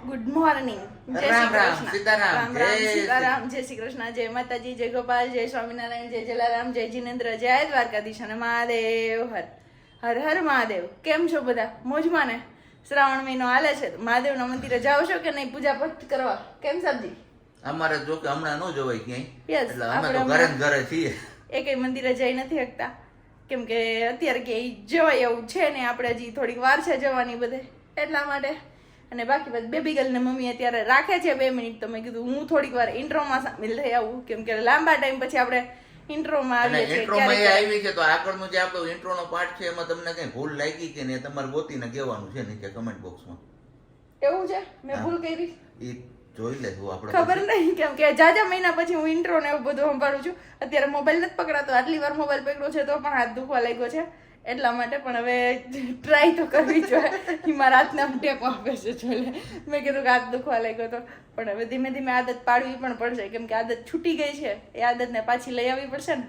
Good morning. જય રામ શ્રી રામ, કૃષ્ણ. સીતારામ, રામ રામ, જય સીતારામ, જય શ્રી કૃષ્ણ, જય માતાજી, જય ગોપાલ, જય સ્વામિનારાયણ, જય જલારામ, જય જીનેન્દ્ર, જય દ્વારકાધીશ અને મહાદેવ હર હર હર મહાદેવ. કેમ છો બધા? મોજમાં ને? શ્રાવણ મહિનો હાલે છે, મહાદેવના મંદિરે જાઓ છો કે નહીં પૂજા પાઠ કરવા? કેમ સબજી? અમારે જો કે હમણાં ન જવાય ક્યાંય, Yes, એટલે અમે આપણે તો ઘરે ને ઘરે છીએ. એકેય મંદિરે જઈ નથી શકતા કેમ કે અત્યારે ક્યાંય જવાય એવું છે ને, આપણે હજી થોડીક વાર છે જવાની બધે, એટલા માટે. અને બાકી બસ બેબી ગર્લ ને મમ્મી અત્યારે રાખે છે 2 મિનિટ, તો મેં કીધું હું થોડીક વાર ઇન્ટ્રોમાં સામેલ થઈ આવું, કેમ કે લાંબા ટાઈમ પછી આપણે ઇન્ટ્રોમાં અને આવીએ છીએ ઇન્ટ્રોમાં એ ક્યારેક. આવી છે તો આગળનો જે આપણો ઇન્ટ્રોનો પાર્ટ છે એમાં તમને કઈ ભૂલ લાગી કે નહીં, તમારે ગોતીને કહેવાનું છે નીચે કમેન્ટ બોક્સમાં. એવું છે? મેં હા. ભૂલ કરી? એ જોઈ લેશું આપણે. ખબર નહીં, કેમ કે જાજા મહિના પછી હું ઇન્ટ્રો ને એવું બધું સંભાળું છું. અત્યારે મોબાઈલ નથી પકડાતો, આટલી વાર મોબાઈલ પકડ્યો છે તો પણ હાથ દુખવા લાગ્યો છે, એટલા માટે. પણ હવે ટ્રાય તો કરવી જોઈએ. ઈ મારા હાથને આમ ટેકો આપે છે જોલે. મેં કીધું કે હાથ દુખવા લાગ્યો તો, પણ હવે ધીમે ધીમે આદત પાડવી પણ પડશે, કેમ કે આદત છૂટી ગઈ છે, એ આદતને પાછી લઈ આવવી પડશે ને.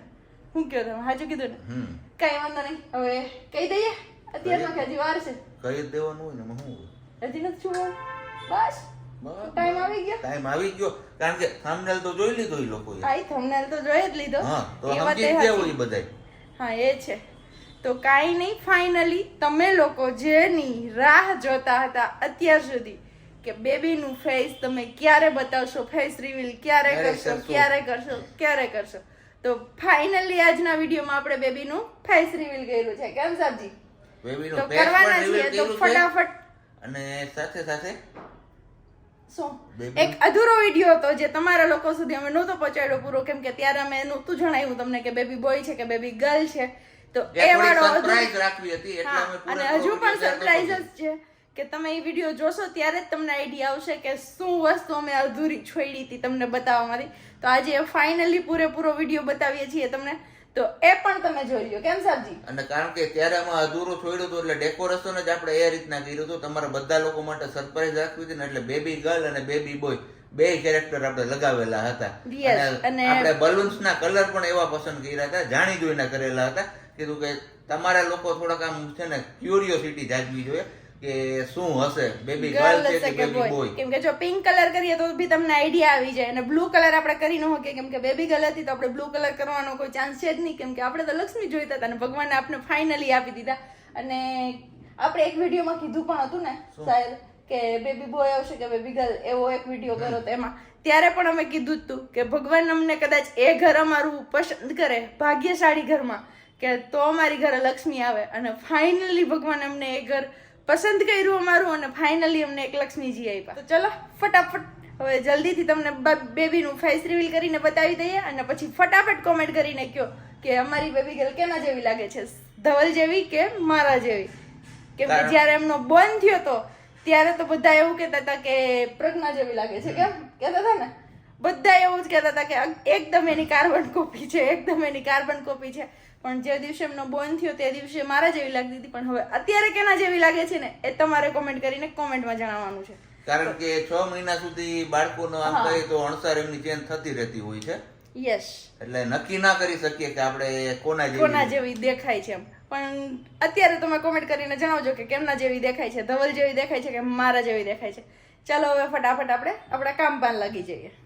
શું કહો તમે? સાચું કીધું ને? કઈ વાંધો નહીં, હવે કહી દઈએ અત્યારમાં કે હજી વાર છે? કહી જ દેવાનું હોય ને એમાં શું હોય? હજી નથી છુવાનું? બસ ટાઈમ આવી ગયો. ટાઈમ આવી ગયો, કારણ કે થંબનેલ તો જોઈ લીધો એ લોકોએ. આઈ થંબનેલ તો જોઈ જ લીધો. હા, તો એ વાત સમજી એ જ ગયા હતી. હોય બધાય. હા, એ છે. તો કાંઈ નહીં, ફાઇનલી તમે લોકો જેની રાહ જોતા હતા અત્યાર સુધી કે બેબીનું ફેસ તમે ક્યારે બતાવશો, ફેસ રિવીલ ક્યારે કરશો, ક્યારે કરશો, તો ફાઇનલી આજના વિડીયોમાં આપણે બેબીનું ફેસ રિવીલ કર્યું છે. કેમ સાબજી? બેબીનો તો face કરવાના પણ છીએ, reveal તો કર્યું છે. ફટાફટ. અને સાથે સાથે શું Baby. એક અધૂરો વિડીયો હતો જે તમારા લોકો સુધી અમે નહોતો પહોંચાડ્યો પૂરો, કેમ કે ત્યારે અમે નહોતું જણાવ્યું તમને કે બેબી બોય છે કે બેબી ગર્લ છે, તો એ એ વાળો થોડી અધૂરો. surprise રાખવી હતી એટલે હા, અમે પૂરો અને પૂરો હજુ પણ video share સરપ્રાઈઝ નહોતો જ છે કે તમે એ વિડીયો જોશો ત્યારે જ તમને આઈડિયા આવશે કે શું વસ્તુ અમે અધૂરી છોડી હતી તમને બતાવવામાંથી. તો આજે ફાઇનલી પૂરેપૂરો વિડીયો બતાવીએ છીએ તમને, તો એ પણ તમે જોઈ લ્યો. કેમ સાબજી? અને કારણ કે ત્યારે આમાં અધૂરું છોડ્યું હતું એટલે ડેકોરેશન જ આપણે એ રીતના કર્યું હતું, તમારા બધા લોકો માટે સરપ્રાઈઝ રાખવી હતી ને, એટલે બેબી ગર્લ અને બેબી બોય બે કેરેક્ટર આપણે લગાવેલા હતા. Yes, અને આપણે બલૂન્સ ના કલર પણ એવા પસંદ કર્યા હતા, જાણી જોઈને કરેલા હતા. કીધું કે તમારા લોકો થોડાક આમ છે ને ક્યુરિયોસિટી જાગવી જોઈએ કે શું હશે, બેબી ગર્લ છે કે બેબી બોય. કેમ કે જો પિંક કલર કરીએ તો બી તમને આઈડિયા આવી જાય, અને બ્લુ કલર આપણે કરી ન શકીએ કેમ કે બેબી ગર્લ હતી તો આપણે બ્લુ કલર કરવાનો કોઈ ચાન્સ છે જ નહીં, કેમ કે આપણે તો લક્ષ્મી જોઈતા હતા અને ભગવાનને આપણે ફાઇનલી આપી દીધા. અને આપણે એક વિડીયોમાં કીધું પણ હતું ને શાયદ કે બેબી બોય આવશે કે બેબી ગર્લ, એવો એક વિડીયો કર્યો તો એમાં ત્યારે પણ અમે કીધું જ હતું કે ભગવાન અમને કદાચ એ ઘર અમારું પસંદ કરે, ભાગ્યશાળી ઘરમાં, કે તો અમારી ઘરે લક્ષ્મી આવે. અને ફાઇનલી ભગવાન અમને એ ઘર પસંદ કર્યું અમારું, અને ફાઇનલી અમને એક લક્ષ્મીજી આપ્યા. તો ચલો ફટાફટ હવે જલ્દીથી તમને બેબીનું ફેસ રિવીલ કરીને બતાવી દઈએ, અને પછી ફટાફટ કોમેન્ટ કરીને કહો કે અમારી બેબી ગર્લ કેના જેવી લાગે છે, ધવલ જેવી કે મારા જેવી. કેમ કે જ્યારે એમનો બંધ થયો તો ત્યારે તો બધા એવું કહેતા હતા કે પ્રજ્ઞા જેવી લાગે છે. કેમ કહેતા હતા ને? બધા એવું જ કહેતા હતા કે એકદમ એની કાર્બન કોપી છે, એકદમ એની કાર્બન કોપી છે. પણ જે દિવસે એમનો બોન થયો તે દિવસે મારા જેવી લાગતી હતી, પણ હવે અત્યારે કેના જેવી લાગે છે ને એ તમારે કોમેન્ટ કરીને કોમેન્ટમાં જણાવવાનું છે. કારણ કે 6 મહિના સુધી બાળકોનો આમ કહીએ તો અણસાર એમની ચેન્જ થતી રહેતી હોય છે, યસ, એટલે નક્કી ના કરી શકીએ કે આપણે કોના કોના જેવી. જેવી દેખાય છે એમ. પણ અત્યારે તમે કોમેન્ટ કરીને જણાવજો કે કેમના જેવી દેખાય છે, ધવલ જેવી દેખાય છે કે મારા જેવી દેખાય છે. ચાલો હવે ફટાફટ આપણે આપણા કામ પાન લાગી જઈએ.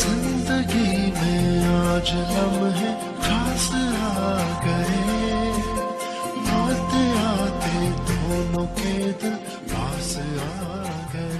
जिंदगी में आज लम्हे खास आ गए, आते आते दोनों के दिल पास आ गए.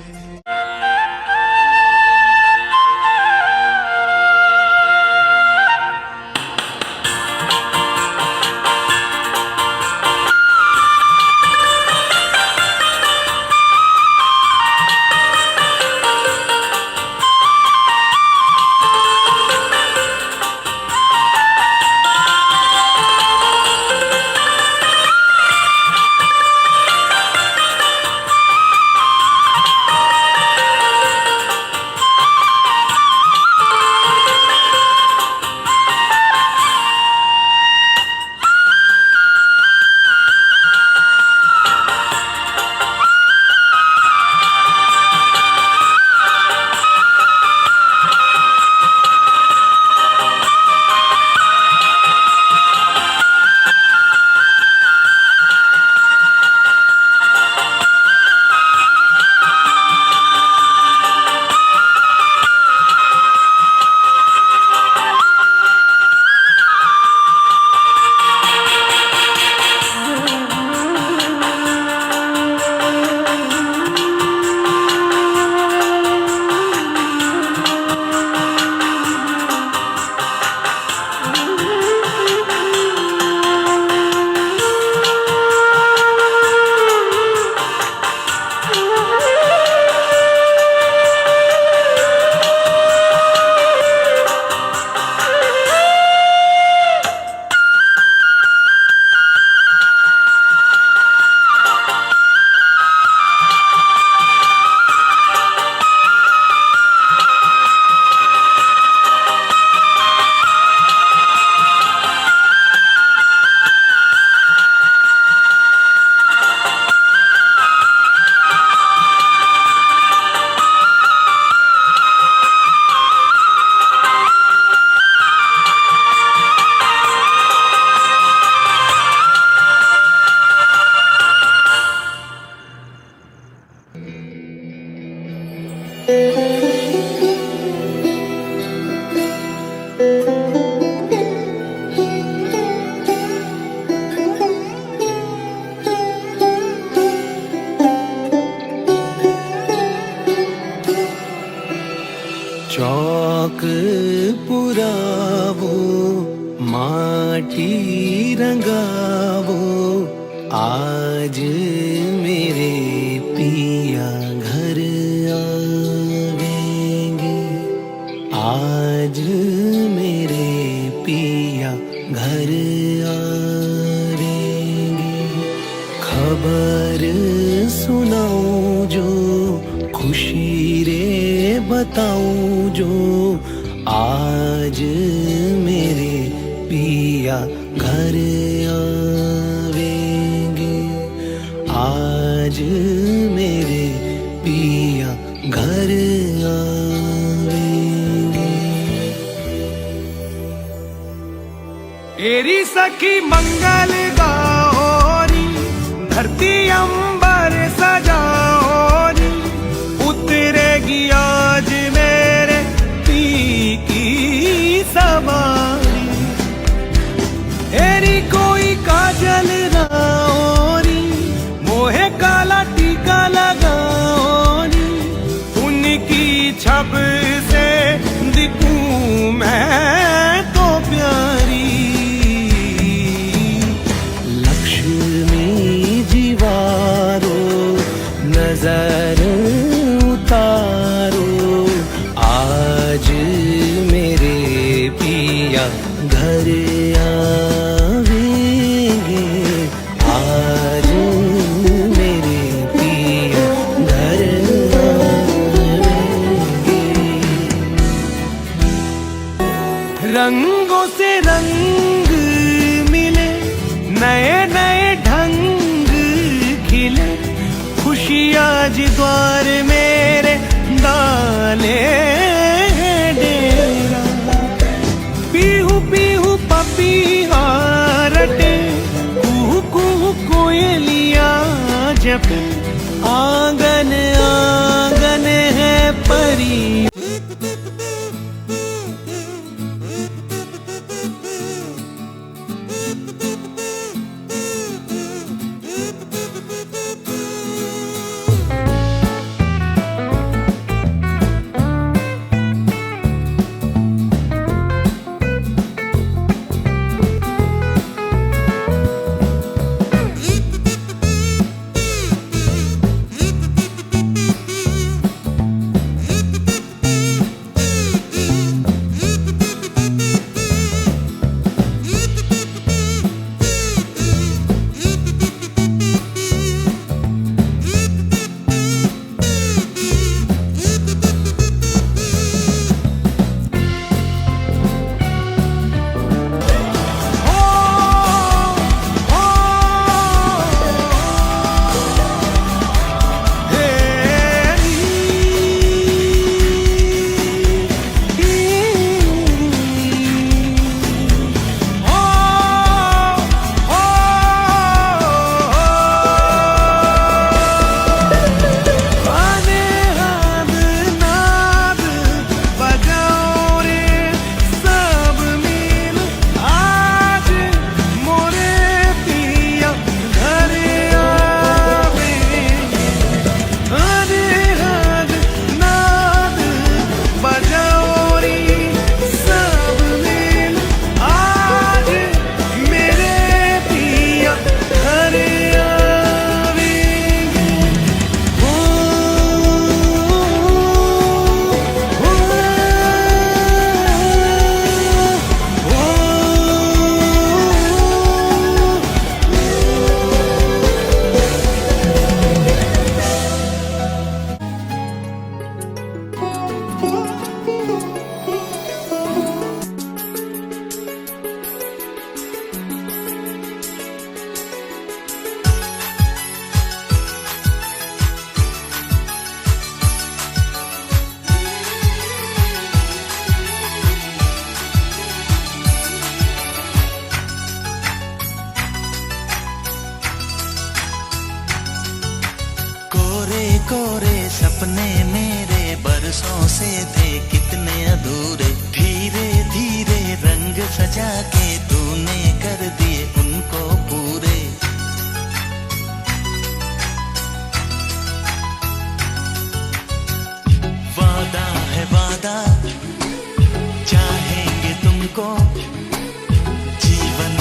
माटी रंगावो, आज मेरे पिया घर आवेंगे, आज मेरे पिया घर आवेंगे। खबर सुनाऊं जो, खुशी रे बताऊं जो, आज मेरे पिया घर आवेंगे, आज मेरे पिया घर आवेंगे। तेरी सखी मंगल गाओरी, धरती अंबर सजाओरी, उतरेगी आज मेरे पी की सवारी। तेरी कोई काजल राओरी, मोहे काला टीका लगाओरी, उनकी छब से दिखूं मैं तो प्यारी। लक्ष्मी जीवारो नजर उतारो, आज मेरे पिया घर आवेंगे, आज मेरे पिया घर आवेंगे। रंगों से रंग मिले, नए नए ढंग खिले, खुशी आज द्वार मेरे डाले डेरा। पीहू पीहू पपीहा रटे, कुहू कुहू कोयलिया जपे, आंगन आंगन है परी। कोरे सपने मेरे बरसों से थे कितने अधूरे, धीरे धीरे रंग सजा के तूने कर दिए उनको पूरे। वादा है वादा, चाहेंगे तुमको जीवन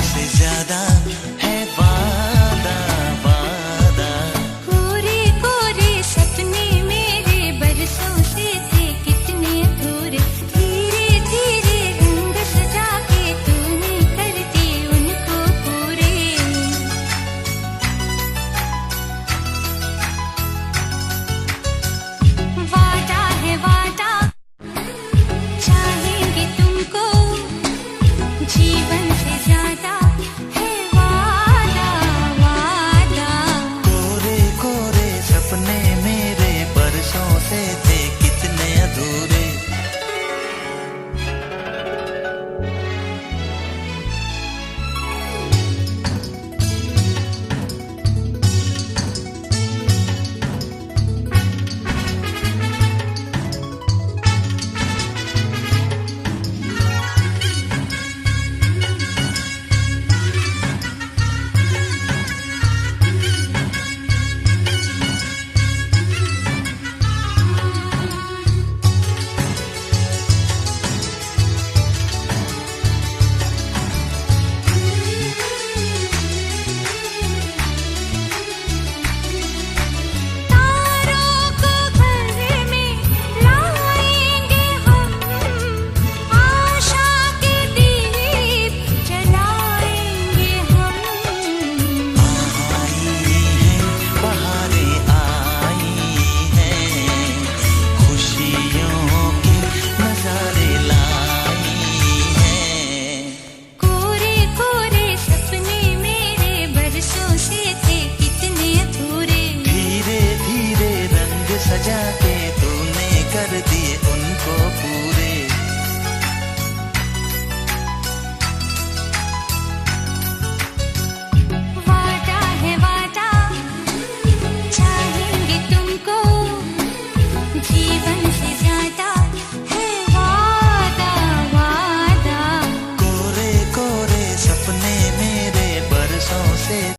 जीवन से ज्यादा